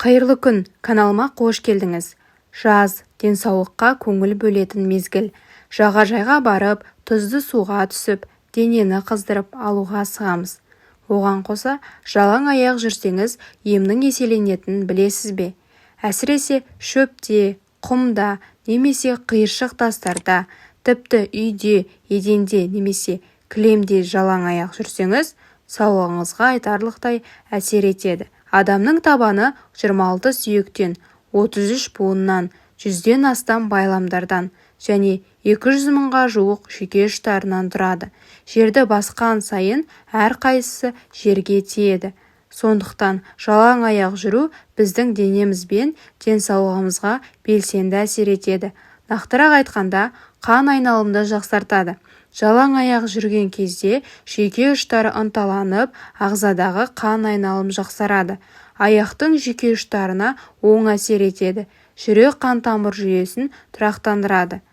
Қайырлы күн, каналыма қош келдіңіз. Жаз, денсаулыққа көңіл бөлетін мезгіл. Жағажайға барып, тұзды суға түсіп, денені қыздырып алуға асығамыз. Оған қоса, жалаң аяқ жүрсеңіз, емнің еселенетінін білесіз бе? Әсіресе шөпте, құмда, немесе қиыршық тастарда, тіпті үйде, еденде немесе кілемде жалаң аяқ жүрсеңіз, саулығыңызға айтарлықтай әсер етеді. Адамның табаны 26 сүйектен, 33 буыннан, 100-ден астам байламдардан және 200 мыңға жуық жүйке ұштарынан тұрады. Жерді басқан сайын әрқайсысы жерге тиеді. Сондықтан жалаң аяқ жүру біздің денеміз бен денсаулығымызға белсенді әсер етеді. Нақтырақ айтқанда, қан айналымды жақсартады. Жалаң аяқ жүрген кезде жүйке ұштары ынталанып, ағзадағы қан айналым жақсарады. Аяқтың жүйке ұштарына оң әсер етеді. Жүрек қан тамыр жүйесін тұрақтандырады.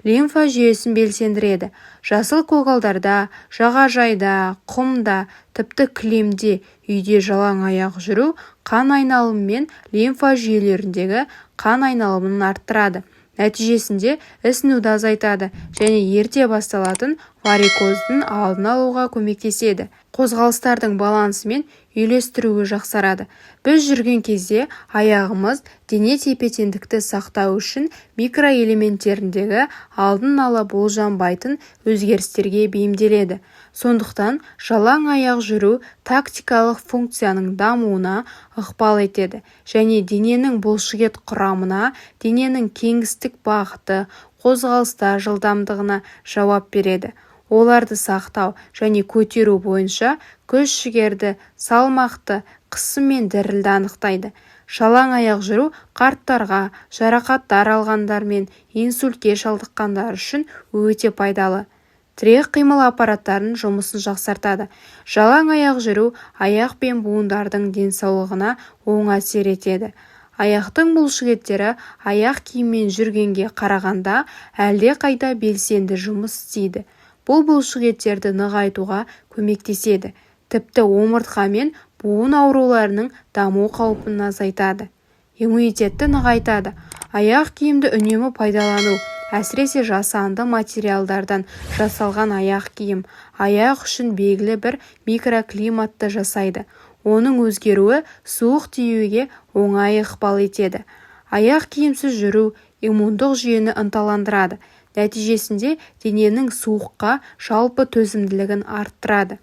Лимфа жүйесін белсендіреді. Жасыл көгалдарда, жағажайда, құмда, тіпті кілемде, үйде жалаң аяқ жүру қан айналымы мен лимфа жүйелеріндегі қан айналымын арттырады. Нәтижесінде ісінуді азайтады және ерте басталатын варикоздың алдын алуға көмектеседі. Қозғалыстардың балансы мен үйлестіруі жақсарады. Біз жүрген кезде аяғымыз дене тепе-теңдікті сақтау үшін микроэлементтеріндегі алдын ала болжанбайтын өзгерістерге бейімделеді. Сондықтан жалаң аяқ жүру тактикалық функцияның дамуына ықпал етеді және дененің бұлшықет құрамына, дененің кеңістік бағыты, қозғалыстар жылдамдығына жауап береді. Оларды сақтау және көтеру бойынша күш-жігерді, салмақты, қысым мен дірілді анықтайды. Жалаң аяқ жүру қарттарға, жарақаттар алғандар мен инсультке шалдыққандар үшін өте пайдалы. Тірек қимыл аппараттарының жұмысын жақсартады. Жалаң аяқ жүру аяқ пен буындардың денсаулығына оң әсер етеді. Аяқтың бұлшықеттері аяқ киіммен жүргенге қарағанда әлде қайда белсенді жұмыс істейді. Бұл бұлшықеттерді нығайтуға көмектеседі. Тіпті омыртқа мен буын ауруларының даму қаупін азайтады. Иммунитетті нығайтады. Аяқ киімді үнемі пайдалану, әсіресе жасанды материалдардан жасалған аяқ киім, аяқ үшін белгілі бір микроклиматты жасайды. Оның өзгеруі суық тиюге оңай ықпал етеді. Аяқ киімсіз жүру иммундық жүйені ынталандырады. Нәтижесінде дененің суыққа жалпы төзімділігін арттырады.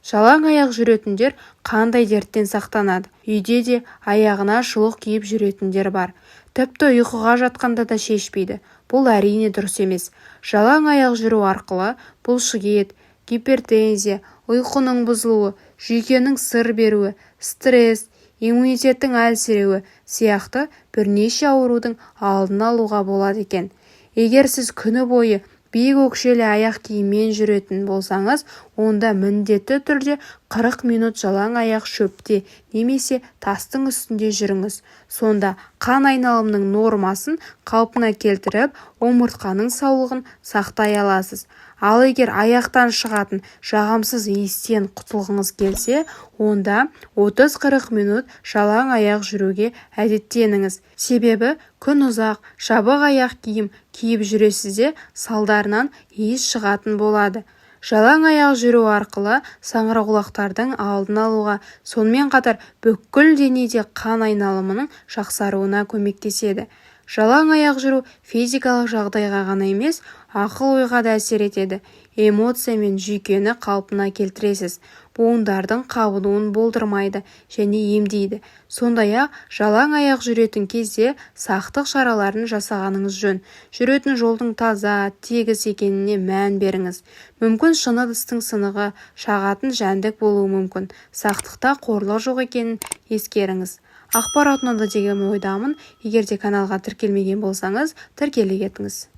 Жалаң аяқ жүретіндер қандай дерттен сақтанады? Үйде де аяғына шұлық киіп жүретіндер бар. Тіпті ұйқыға жатқанда да шешпейді. Бұл әрине дұрыс емес. Жалаң аяқ жүру арқылы бұлшықет, гипертензия, ұйқының бұзылуы, жүйкенің сыр беруі, стресс, иммунитеттің әлсіреуі сияқты бірнеше аурудың алдын алуға болады екен. Егер сіз күні бойы биік өкшелі аяқ киіммен жүретін болсаңыз, онда міндетті түрде 40 минут жалаң аяқ шөпте немесе тастың үстінде жүріңіз. Сонда қан айналымның нормасын қалпына келтіріп, омыртқаның саулығын сақтай аласыз. Ал егер аяқтан шығатын жағымсыз иістен құтылғыңыз келсе, онда 30-40 минут жалаң аяқ жүруге әдеттеніңіз. Себебі күн ұзақ, жабық аяқ киім киіп жүресізде салдарынан иіс шығатын болады. Жалаң аяқ жүру арқылы саңырауқұлақтардың алдын алуға, сонымен қатар бүкіл денеде қан айналымының жақсаруына көмектеседі. Жалаң аяқ жүру физикалық жағдайға ғана емес, ақыл-ойға да әсер етеді. Эмоция мен жүйкені қалпына келтіресіз. Буындардың қабынуын болдырмайды және емдейді. Сондай-ақ жалаң аяқ жүретін кезде сақтық шараларын жасағаныңыз жөн. Жүретін жолдың таза, тегіс екеніне мән беріңіз. Мүмкін шыны ыдыстың сынығы, шағатын жәндік болуы мүмкін. Сақтықта қорлық жоқ екенін ескеріңіз. Ақпарат ұнады деген ойдамын. Егер де каналға тіркелмеген болсаңыз, тіркеле кетіңіз.